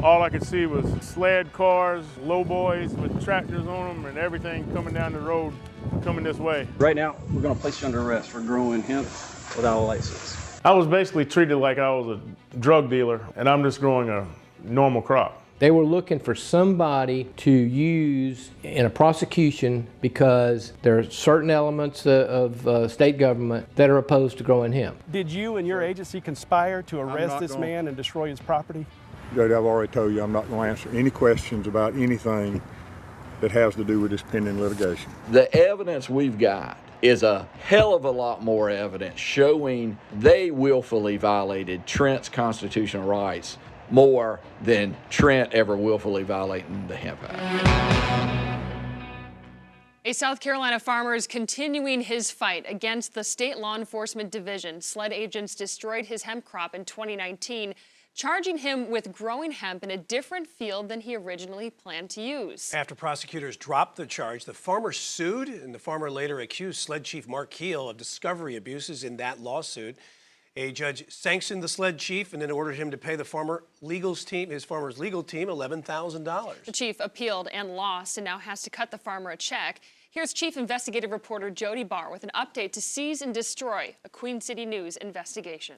around, all I could see was sled cars, lowboys with tractors on them and everything coming down the road, coming this way. Right now, we're going to place you under arrest for growing hemp without a license. I was basically treated like I was a drug dealer, and I'm just growing a normal crop. They were looking for somebody to use in a prosecution because there are certain elements of state government that are opposed to growing hemp. Did you and your agency conspire to arrest this man and destroy his property? Jody, I've already told you I'm not going to answer any questions about anything that has to do with this pending litigation. The evidence we've got is a hell of a lot more evidence showing they willfully violated Trent's constitutional rights more than Trent ever willfully violating the Hemp Act. A South Carolina farmer is continuing his fight against the state law enforcement division. SLED agents destroyed his hemp crop in 2019, charging him with growing hemp in a different field than he originally planned to use. After prosecutors dropped the charge, the farmer sued, and the farmer later accused SLED chief Mark Keel of discovery abuses in that lawsuit. A judge sanctioned the SLED chief and then ordered him to pay the farmer's legal team $11,000. The chief appealed and lost and now has to cut the farmer a check. Here's Chief Investigative Reporter Jody Barr with an update to Seize and Destroy, a Queen City News investigation.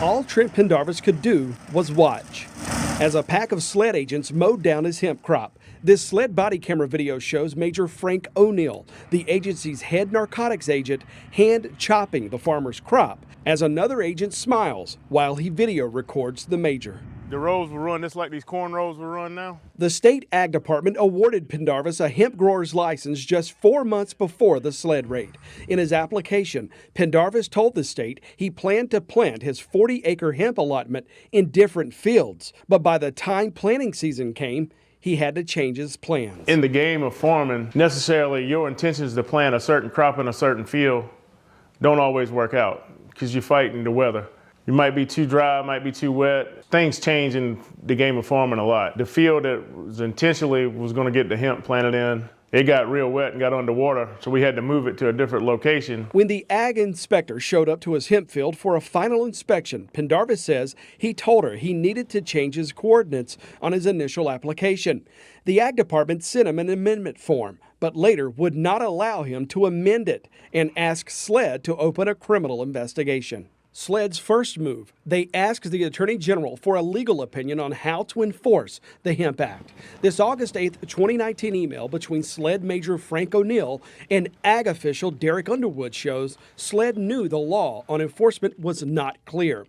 All Trent Pendarvis could do was watch as a pack of SLED agents mowed down his hemp crop. This SLED body camera video shows Major Frank O'Neill, the agency's head narcotics agent, hand chopping the farmer's crop as another agent smiles while he video records the major. The rows were run just like these corn rows were run now. The state ag department awarded Pendarvis a hemp grower's license just 4 months before the SLED raid. In his application, Pendarvis told the state he planned to plant his 40-acre hemp allotment in different fields. But by the time planting season came, he had to change his plans. In the game of farming, necessarily your intentions to plant a certain crop in a certain field don't always work out because you're fighting the weather. You might be too dry, might be too wet. Things change in the game of farming a lot. The field that was intentionally was going to get the hemp planted in, it got real wet and got underwater, so we had to move it to a different location. When the ag inspector showed up to his hemp field for a final inspection, Pendarvis says he told her he needed to change his coordinates on his initial application. The ag department sent him an amendment form, but later would not allow him to amend it and asked SLED to open a criminal investigation. SLED's first move, they asked the Attorney General for a legal opinion on how to enforce the Hemp Act. This August 8th, 2019 email between SLED Major Frank O'Neill and ag official Derek Underwood shows SLED knew the law on enforcement was not clear.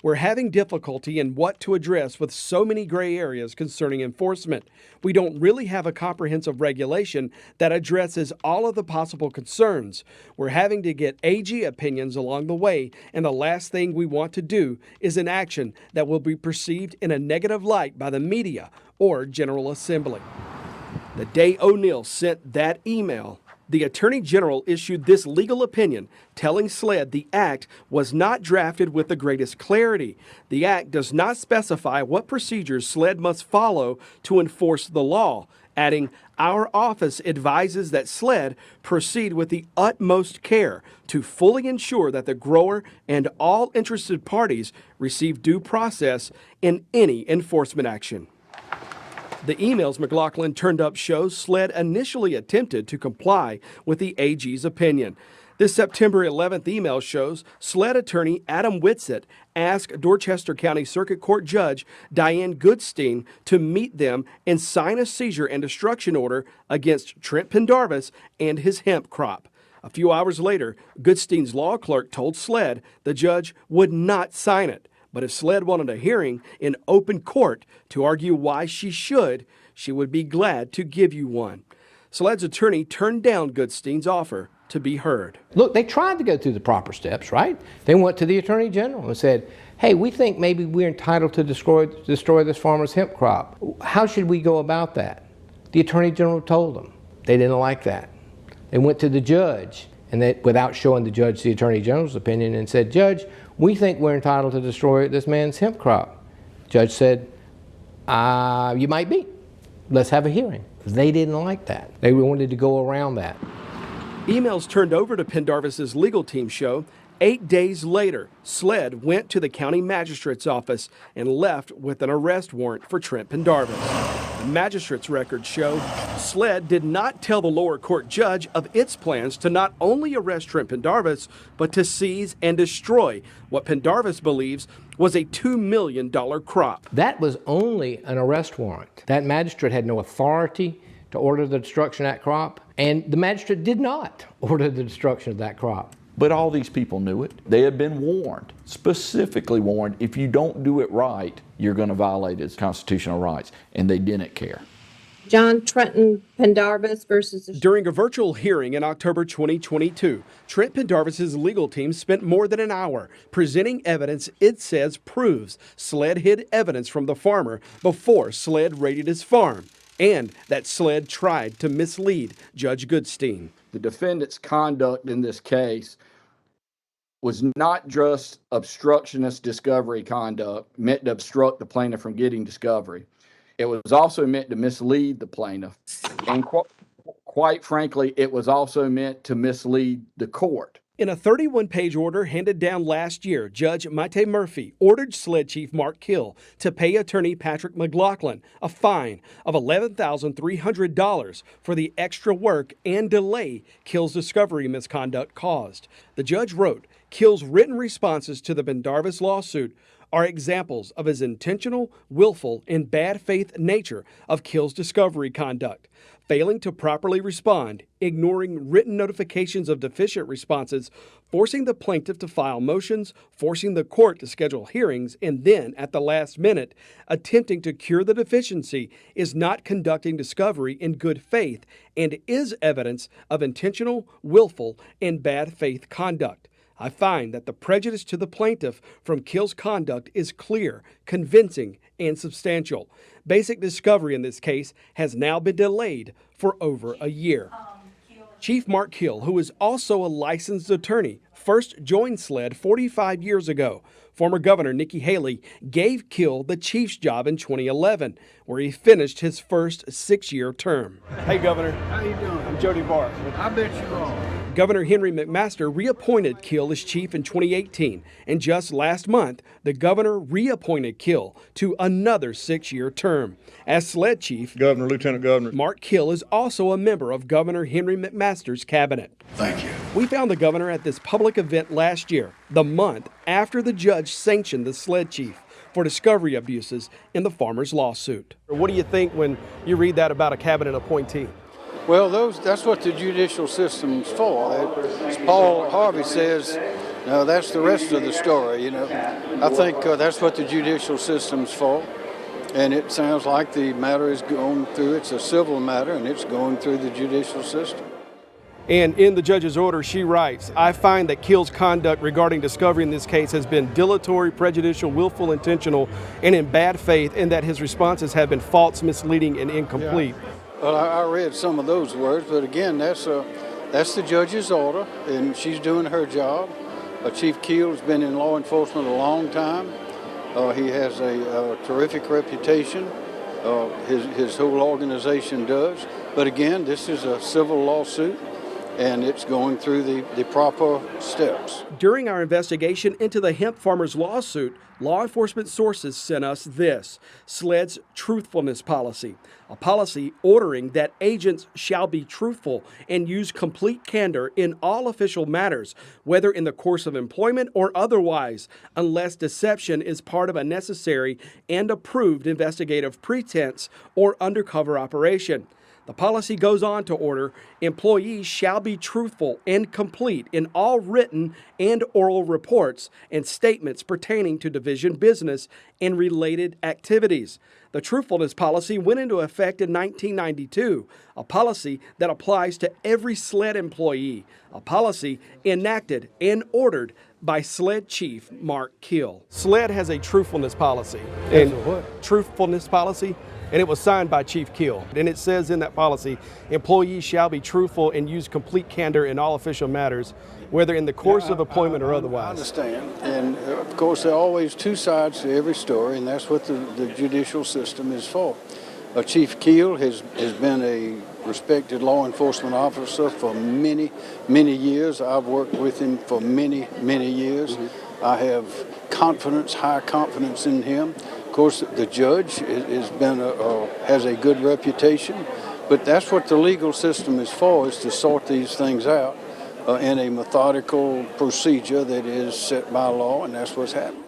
We're having difficulty in what to address with so many gray areas concerning enforcement. We don't really have a comprehensive regulation that addresses all of the possible concerns. We're having to get AG opinions along the way, and the last thing we want to do is an action that will be perceived in a negative light by the media or General Assembly. The day O'Neill sent that email, the Attorney General issued this legal opinion telling SLED the act was not drafted with the greatest clarity. The act does not specify what procedures SLED must follow to enforce the law, adding, "Our office advises that SLED proceed with the utmost care to fully ensure that the grower and all interested parties receive due process in any enforcement action." The emails McLaughlin turned up shows SLED initially attempted to comply with the AG's opinion. This September 11th email shows SLED attorney Adam Whitsett asked Dorchester County Circuit Court Judge Diane Goodstein to meet them and sign a seizure and destruction order against Trent Pendarvis and his hemp crop. A few hours later, Goodstein's law clerk told SLED the judge would not sign it. But if SLED wanted a hearing in open court to argue why she would be glad to give you one. SLED's attorney turned down Goodstein's offer to be heard. Look, they tried to go through the proper steps, right? They went to the Attorney General and said, hey, we think maybe we're entitled to destroy this farmer's hemp crop. How should we go about that? The Attorney General told them. They didn't like that. They went to the judge, and they, without showing the judge the Attorney General's opinion, and said, Judge, we think we're entitled to destroy this man's hemp crop. Judge said, you might be. Let's have a hearing. They didn't like that. They wanted to go around that. Emails turned over to Pendarvis's legal team show 8 days later, SLED went to the county magistrate's office and left with an arrest warrant for Trent Pendarvis. The magistrate's records show SLED did not tell the lower court judge of its plans to not only arrest Trent Pendarvis, but to seize and destroy what Pendarvis believes was a $2 million crop. That was only an arrest warrant. That magistrate had no authority to order the destruction of that crop, and the magistrate did not order the destruction of that crop. But all these people knew it. They had been warned, specifically warned, if you don't do it right, you're going to violate his constitutional rights, and they didn't care. John Trenton Pendarvis versus... During a virtual hearing in October 2022, Trent Pendarvis' legal team spent more than an hour presenting evidence it says proves SLED hid evidence from the farmer before SLED raided his farm, and that SLED tried to mislead Judge Goodstein. The defendant's conduct in this case was not just obstructionist discovery conduct meant to obstruct the plaintiff from getting discovery. It was also meant to mislead the plaintiff. And quite frankly, it was also meant to mislead the court. In a 31-page order handed down last year, Judge Maite Murphy ordered SLED Chief Mark Kill to pay attorney Patrick McLaughlin a fine of $11,300 for the extra work and delay Kill's discovery misconduct caused. The judge wrote, Kill's written responses to the Pendarvis lawsuit are examples of his intentional, willful, and bad faith nature of Kill's discovery conduct. Failing to properly respond, ignoring written notifications of deficient responses, forcing the plaintiff to file motions, forcing the court to schedule hearings, and then, at the last minute, attempting to cure the deficiency is not conducting discovery in good faith and is evidence of intentional, willful, and bad faith conduct. I find that the prejudice to the plaintiff from Kill's conduct is clear, convincing, and substantial. Basic discovery in this case has now been delayed for over a year. Chief Mark Kill, who is also a licensed attorney, first joined SLED 45 years ago. Former Governor Nikki Haley gave Kill the chief's job in 2011, where he finished his first 6-year term. Hey, Governor. How you doing? I'm Jody Barr. I bet you are. Governor Henry McMaster reappointed Kill as chief in 2018, and just last month, the governor reappointed Kill to another 6-year term. As SLED chief, Governor, Lieutenant Governor. Mark Kill is also a member of Governor Henry McMaster's cabinet. Thank you. We found the governor at this public event last year, the month after the judge sanctioned the SLED chief for discovery abuses in the farmer's lawsuit. What do you think when you read that about a cabinet appointee? Well, that's what the judicial system's for. As Paul Harvey says, that's the rest of the story, you know. I think that's what the judicial system's for. And it sounds like the matter is going through, it's a civil matter, and it's going through the judicial system. And in the judge's order, she writes, I find that Kill's conduct regarding discovery in this case has been dilatory, prejudicial, willful, intentional, and in bad faith, and that his responses have been false, misleading, and incomplete. Yeah. Well, I read some of those words, but again, that's the judge's order, and she's doing her job. Chief Kill has been in law enforcement a long time. He has a terrific reputation. His whole organization does. But again, this is a civil lawsuit, and it's going through the proper steps. During our investigation into the hemp farmer's lawsuit, law enforcement sources sent us this: SLED's truthfulness policy, a policy ordering that agents shall be truthful and use complete candor in all official matters, whether in the course of employment or otherwise, unless deception is part of a necessary and approved investigative pretense or undercover operation. The policy goes on to order employees shall be truthful and complete in all written and oral reports and statements pertaining to division business and related activities. The truthfulness policy went into effect in 1992, a policy that applies to every SLED employee, a policy enacted and ordered by SLED Chief Mark Kill. SLED has a truthfulness policy. Has a what? Truthfulness policy. And it was signed by Chief Kill. And it says in that policy, employees shall be truthful and use complete candor in all official matters, whether in the course of employment or otherwise. I understand. And of course, there are always two sides to every story, and that's what the judicial system is for. Chief Kill has been respected law enforcement officer for many, many years. I've worked with him for many, many years. I have confidence, high confidence in him. Of course, the judge has a good reputation, but that's what the legal system is for, is to sort these things out in a methodical procedure that is set by law, and that's what's happening.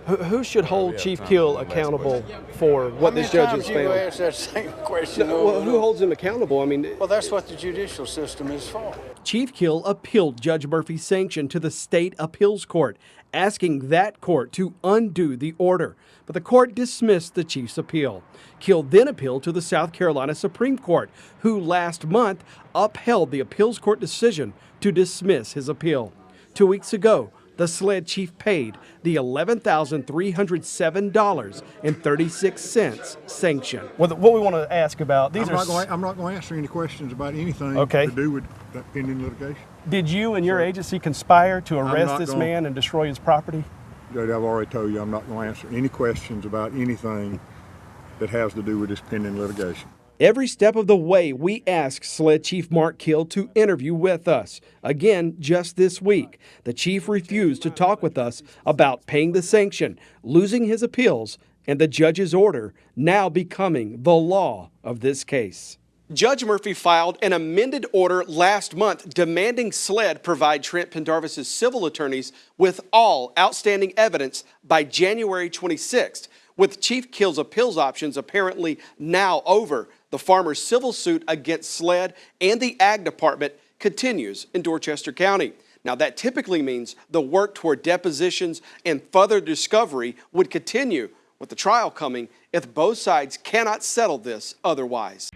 Who should hold Chief Keel accountable for what this judge has You found? ask that same question. Well, who holds him accountable? I mean, Well, that's what the judicial system is for. Chief Keel appealed Judge Murphy's sanction to the state appeals court, asking that court to undo the order. But the court dismissed the chief's appeal. Keel then appealed to the South Carolina Supreme Court, who last month upheld the appeals court decision to dismiss his appeal. 2 weeks ago, the SLED chief paid the $11,307.36 sanction. What we want to ask about, I'm not going to answer any questions about anything Okay. to do with that pending litigation. Did you and your agency conspire to arrest not this going- man and destroy his property? Judge, I've already told you I'm not going to answer any questions about anything that has to do with this pending litigation. Every step of the way, we asked SLED Chief Mark Keel to interview with us. Again, just this week, the chief refused to talk with us about paying the sanction, losing his appeals, and the judge's order now becoming the law of this case. Judge Murphy filed an amended order last month demanding SLED provide Trent Pendarvis's civil attorneys with all outstanding evidence by January 26th. With Chief Keel's appeals options apparently now over, the farmer's civil suit against SLED and the Ag Department continues in Dorchester County. Now, that typically means the work toward depositions and further discovery would continue, with the trial coming if both sides cannot settle this otherwise.